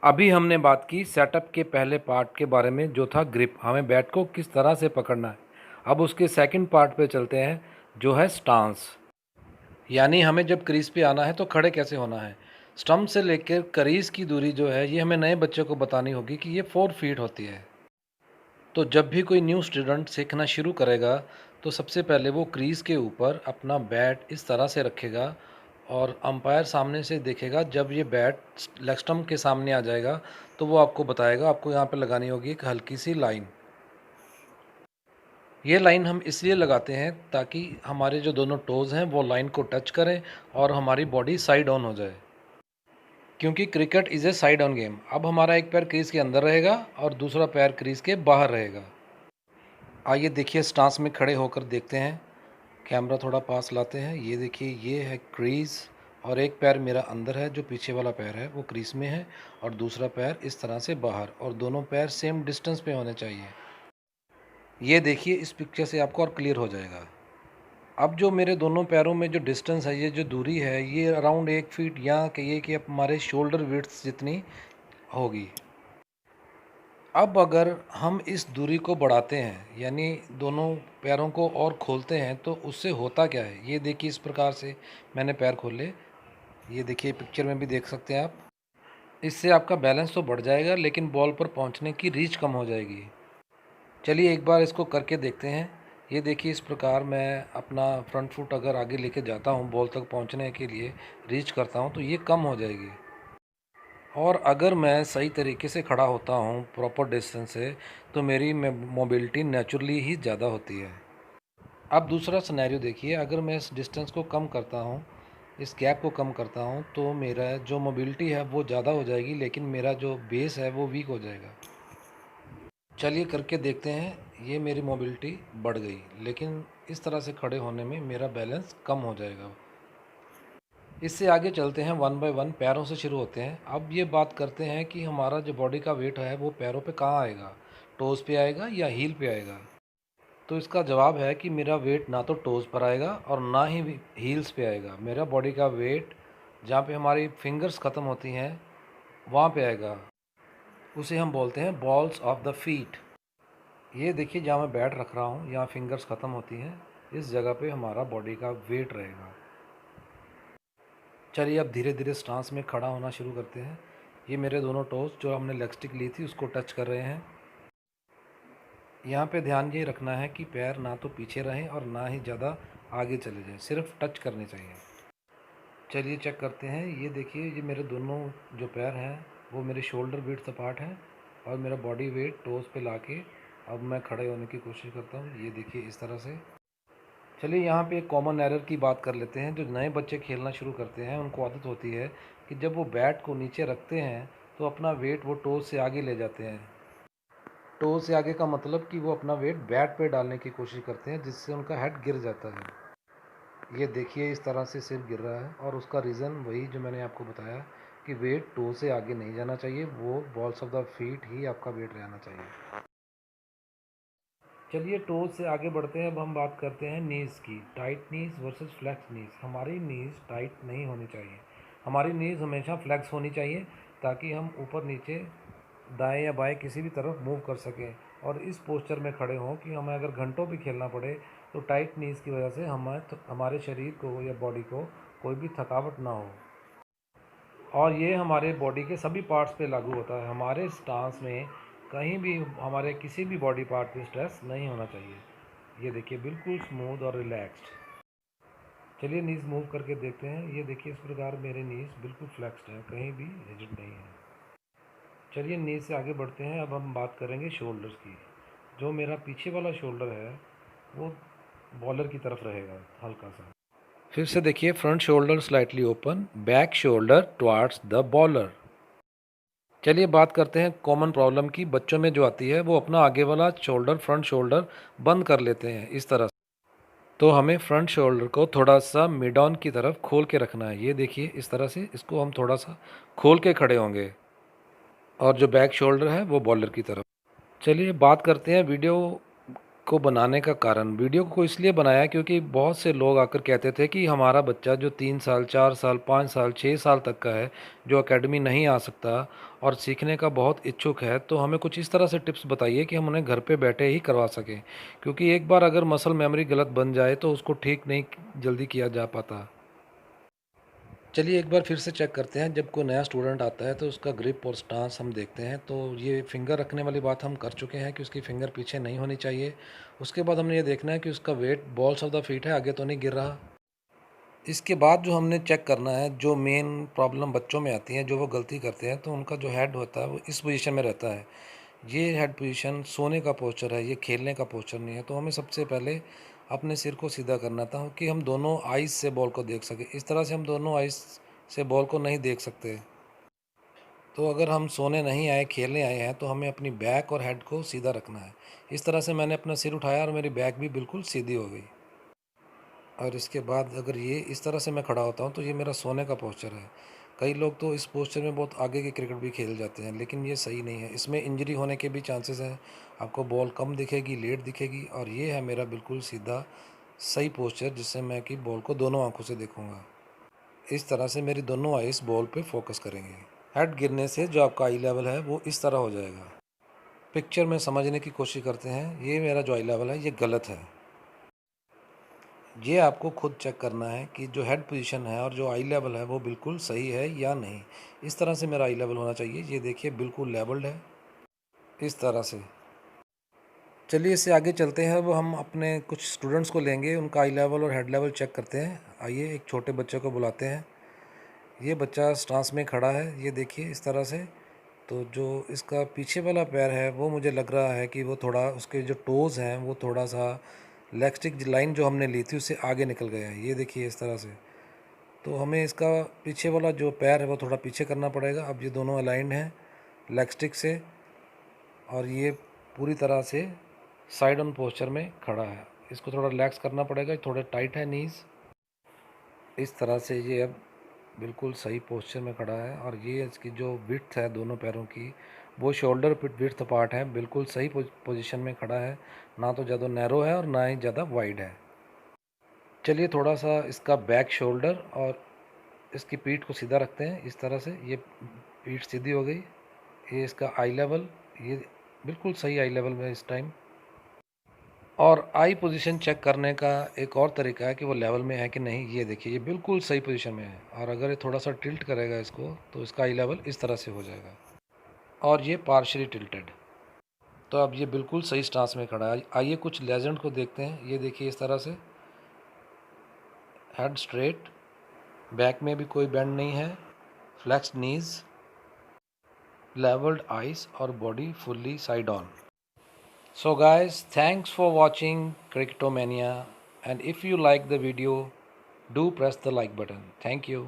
अभी हमने बात की सेटअप के पहले पार्ट के बारे में जो था ग्रिप, हमें बैट को किस तरह से पकड़ना है। अब उसके सेकंड पार्ट पे चलते हैं जो है स्टांस, यानी हमें जब क्रीज पे आना है तो खड़े कैसे होना है। स्टंप से लेकर क्रीज की दूरी जो है ये हमें नए बच्चे को बतानी होगी कि ये 4 फीट होती है। तो जब भी कोई न्यू स्टूडेंट सीखना शुरू करेगा तो सबसे पहले वो क्रीज के ऊपर अपना बैट इस तरह से रखेगा और अंपायर सामने से देखेगा। जब ये बैट लेग स्टंप के सामने आ जाएगा तो वो आपको बताएगा, आपको यहाँ पे लगानी होगी एक हल्की सी लाइन। ये लाइन हम इसलिए लगाते हैं ताकि हमारे जो दोनों टोज़ हैं वो लाइन को टच करें और हमारी बॉडी साइड ऑन हो जाए, क्योंकि cricket is a side on game. अब हमारा एक पैर क्रीज के अंदर रहेगा और दूसरा पैर क्रीज के बाहर रहेगा। आइए देखिए, स्टांस में खड़े होकर देखते हैं। कैमरा थोड़ा पास लाते हैं। ये देखिए, ये है क्रीज और एक पैर मेरा अंदर है, जो पीछे वाला पैर है वो क्रीज में है और दूसरा पैर इस तरह से बाहर, और दोनों पैर सेम डिस्टेंस पे होने चाहिए। ये देखिए, इस पिक्चर से आपको और क्लियर हो जाएगा। अब जो मेरे दोनों पैरों में जो डिस्टेंस है, ये जो दूरी है, ये अराउंड 1 फीट या कहिए कि हमारे शोल्डर विड्थ जितनी होगी। अब अगर हम इस दूरी को बढ़ाते हैं, यानी दोनों पैरों को और खोलते हैं, तो उससे होता क्या है, ये देखिए। इस प्रकार से मैंने पैर खोले, ये देखिए पिक्चर में भी देख सकते हैं आप। इससे आपका बैलेंस तो बढ़ जाएगा लेकिन बॉल पर पहुंचने की रीच कम हो जाएगी। चलिए एक बार इसको करके देखते हैं। ये देखिए, इस प्रकार मैं अपना फ्रंट फुट अगर आगे लेके जाता हूँ, बॉल तक पहुँचने के लिए रीच करता हूँ, तो ये कम हो जाएगी। और अगर मैं सही तरीके से खड़ा होता हूँ प्रॉपर डिस्टेंस से, तो मेरी मोबिलिटी नेचुरली ही ज़्यादा होती है। अब दूसरा सिनेरियो देखिए, अगर मैं इस डिस्टेंस को कम करता हूँ, इस गैप को कम करता हूँ, तो मेरा जो मोबिलिटी है वो ज़्यादा हो जाएगी लेकिन मेरा जो बेस है वो वीक हो जाएगा। चलिए करके देखते हैं। ये मेरी मोबिलिटी बढ़ गई, लेकिन इस तरह से खड़े होने में मेरा बैलेंस कम हो जाएगा। इससे आगे चलते हैं, वन बाय वन पैरों से शुरू होते हैं। अब ये बात करते हैं कि हमारा जो बॉडी का वेट है वो पैरों पे कहाँ आएगा, टोज़ पे आएगा या हील पे आएगा। तो इसका जवाब है कि मेरा वेट ना तो टोज़ पर आएगा और ना ही हील्स पे आएगा। मेरा बॉडी का वेट जहाँ पे हमारी फिंगर्स ख़त्म होती हैं वहाँ पे आएगा। उसे हम बोलते हैं बॉल्स ऑफ द फीट। ये देखिए, जहाँ मैं बैट रख रहा हूँ, यहाँ फिंगर्स ख़त्म होती हैं, इस जगह पे हमारा बॉडी का वेट रहेगा। चलिए अब धीरे धीरे स्टांस में खड़ा होना शुरू करते हैं। ये मेरे दोनों टोस जो हमने लेग स्टिक ली थी उसको टच कर रहे हैं। यहाँ पे ध्यान ये रखना है कि पैर ना तो पीछे रहें और ना ही ज़्यादा आगे चले जाएं, सिर्फ टच करने चाहिए। चलिए चेक करते हैं। ये देखिए, ये मेरे दोनों जो पैर हैं वो मेरे शोल्डर विड्थ अपार्ट हैं और मेरा बॉडी वेट टोस पे लाके अब मैं खड़े होने की कोशिश करता हूँ। ये देखिए इस तरह से। चलिए यहाँ पे एक कॉमन एरर की बात कर लेते हैं। जो नए बच्चे खेलना शुरू करते हैं उनको आदत होती है कि जब वो बैट को नीचे रखते हैं तो अपना वेट वो टोज़ से आगे ले जाते हैं। टोज़ से आगे का मतलब कि वो अपना वेट बैट पे डालने की कोशिश करते हैं, जिससे उनका हेड गिर जाता है। ये देखिए, इस तरह से सिर गिर रहा है और उसका रीज़न वही जो मैंने आपको बताया कि वेट टो से आगे नहीं जाना चाहिए, वो बॉल्स ऑफ द फीट ही आपका वेट रहना चाहिए। चलिए टोज से आगे बढ़ते हैं। अब हम बात करते हैं नीज़ की। Tight knees versus flex knees. हमारी नीज़ टाइट नहीं होनी चाहिए, हमारी नीज़ हमेशा फ्लेक्स होनी चाहिए ताकि हम ऊपर नीचे दाएं या बाएं किसी भी तरफ मूव कर सकें और इस पोस्चर में खड़े हों कि हमें अगर घंटों भी खेलना पड़े तो टाइट नीज़ की वजह से हमारे शरीर को या बॉडी को कोई भी थकावट ना हो। और ये हमारे बॉडी के सभी पार्ट्स पे लागू होता है। हमारे स्टांस में कहीं भी हमारे किसी भी बॉडी पार्ट पे स्ट्रेस नहीं होना चाहिए। ये देखिए, बिल्कुल स्मूथ और रिलैक्स्ड। चलिए नीज़ मूव करके देखते हैं। ये देखिए, इस प्रकार मेरे नीज़ बिल्कुल फ्लेक्स्ड हैं, कहीं भी रिजिड नहीं है। चलिए नीज़ से आगे बढ़ते हैं। अब हम बात करेंगे शोल्डर्स की। जो मेरा पीछे वाला शोल्डर है वो बॉलर की तरफ रहेगा हल्का सा। फिर से देखिए, front shoulder slightly open, back shoulder towards the bowler. चलिए बात करते हैं कॉमन प्रॉब्लम की। बच्चों में जो आती है वो अपना आगे वाला शोल्डर, फ्रंट शोल्डर बंद कर लेते हैं इस तरह से। तो हमें फ्रंट शोल्डर को थोड़ा सा मिड ऑन की तरफ खोल के रखना है। ये देखिए, इस तरह से इसको हम थोड़ा सा खोल के खड़े होंगे और जो बैक शोल्डर है वो बॉलर की तरफ। चलिए बात करते हैं वीडियो को बनाने का कारण, वीडियो को इसलिए बनाया क्योंकि बहुत से लोग आकर कहते थे कि हमारा बच्चा जो 3 साल, 4 साल, 5 साल, 6 साल तक का है, जो अकेडमी नहीं आ सकता और सीखने का बहुत इच्छुक है, तो हमें कुछ इस तरह से टिप्स बताइए कि हम उन्हें घर पे बैठे ही करवा सकें। क्योंकि एक बार अगर मसल मेमोरी गलत बन जाए तो उसको ठीक नहीं जल्दी किया जा पाता। चलिए एक बार फिर से चेक करते हैं। जब कोई नया स्टूडेंट आता है तो उसका ग्रिप और स्टांस हम देखते हैं। तो ये फिंगर रखने वाली बात हम कर चुके हैं कि उसकी फिंगर पीछे नहीं होनी चाहिए। उसके बाद हमने ये देखना है कि उसका weight balls of the feet है, आगे तो नहीं गिर रहा। इसके बाद जो हमने चेक करना है, जो मेन प्रॉब्लम बच्चों में आती है, जो वो गलती करते हैं, तो उनका जो हेड होता है वो इस पोजीशन में रहता है। ये हेड पोजीशन सोने का पोस्चर है, ये खेलने का पोस्चर नहीं है। तो हमें सबसे पहले अपने सिर को सीधा करना था कि हम दोनों आइज़ से बॉल को देख सकें। इस तरह से हम दोनों आइज़ से बॉल को नहीं देख सकते। तो अगर हम सोने नहीं आए, खेलने आए हैं, तो हमें अपनी बैक और हेड को सीधा रखना है। इस तरह से मैंने अपना सिर उठाया और मेरी बैक भी बिल्कुल सीधी हो गई। और इसके बाद अगर ये इस तरह से मैं खड़ा होता हूँ तो ये मेरा सोने का पोस्चर है। कई लोग तो इस पोस्चर में बहुत आगे की क्रिकेट भी खेल जाते हैं, लेकिन ये सही नहीं है। इसमें इंजरी होने के भी चांसेस हैं। आपको बॉल कम दिखेगी, लेट दिखेगी। और ये है मेरा बिल्कुल सीधा सही पोस्चर, जिससे मैं कि बॉल को दोनों आंखों से देखूंगा। इस तरह से मेरी दोनों आइज़ बॉल पे फोकस करेंगे। हेड गिरने से जो आपका आई लेवल है वो इस तरह हो जाएगा। पिक्चर में समझने की कोशिश करते हैं। ये मेरा जो आई लेवल है ये गलत है। ये आपको खुद चेक करना है कि जो हेड पोजीशन है और जो आई लेवल है वो बिल्कुल सही है या नहीं। इस तरह से मेरा आई लेवल होना चाहिए। ये देखिए बिल्कुल लेवल्ड है इस तरह से। चलिए इससे आगे चलते हैं। अब हम अपने कुछ स्टूडेंट्स को लेंगे, उनका आई लेवल और हेड लेवल चेक करते हैं। आइए एक छोटे बच्चे को बुलाते हैं। ये बच्चा स्टांस में खड़ा है, ये देखिए इस तरह से। तो जो इसका पीछे वाला पैर है वो मुझे लग रहा है कि वो थोड़ा, उसके जो टोज़ हैं वो थोड़ा सा लेग स्टिक लाइन जो हमने ली थी उससे आगे निकल गया है। ये देखिए इस तरह से। तो हमें इसका पीछे वाला जो पैर है वो थोड़ा पीछे करना पड़ेगा। अब ये दोनों अलाइंड हैं लेग स्टिक से, और ये पूरी तरह से साइड ऑन पोस्चर में खड़ा है। इसको थोड़ा रिलैक्स करना पड़ेगा, थोड़े टाइट है नीज़। इस तरह से ये अब बिल्कुल सही पोस्चर में खड़ा है। और ये इसकी जो विड्थ है दोनों पैरों की, वो शोल्डर विड्थ पार्ट है, बिल्कुल सही पोजीशन में खड़ा है। ना तो ज़्यादा नैरो है और ना ही ज़्यादा वाइड है। चलिए थोड़ा सा इसका बैक शोल्डर और इसकी पीठ को सीधा रखते हैं इस तरह से। ये पीठ सीधी हो गई। ये इसका आई लेवल, ये बिल्कुल सही आई लेवल में इस टाइम। और आई पोजीशन चेक करने का एक और तरीका है कि वो लेवल में है कि नहीं। ये देखिए ये बिल्कुल सही पोजीशन में है। और अगर ये थोड़ा सा टिल्ट करेगा इसको तो इसका आई लेवल इस तरह से हो जाएगा। और ये पार्शियली टिल्टेड। तो अब ये बिल्कुल सही स्टांस में खड़ा है। आइए कुछ लेजेंड को देखते हैं। ये देखिए इस तरह से हेड स्ट्रेट, बैक में भी कोई बेंड नहीं है, फ्लेक्स्ड नीज, leveled eyes और body fully side on. So guys, thanks for watching Cricketomania, and if you like the video, do press the like button. Thank you.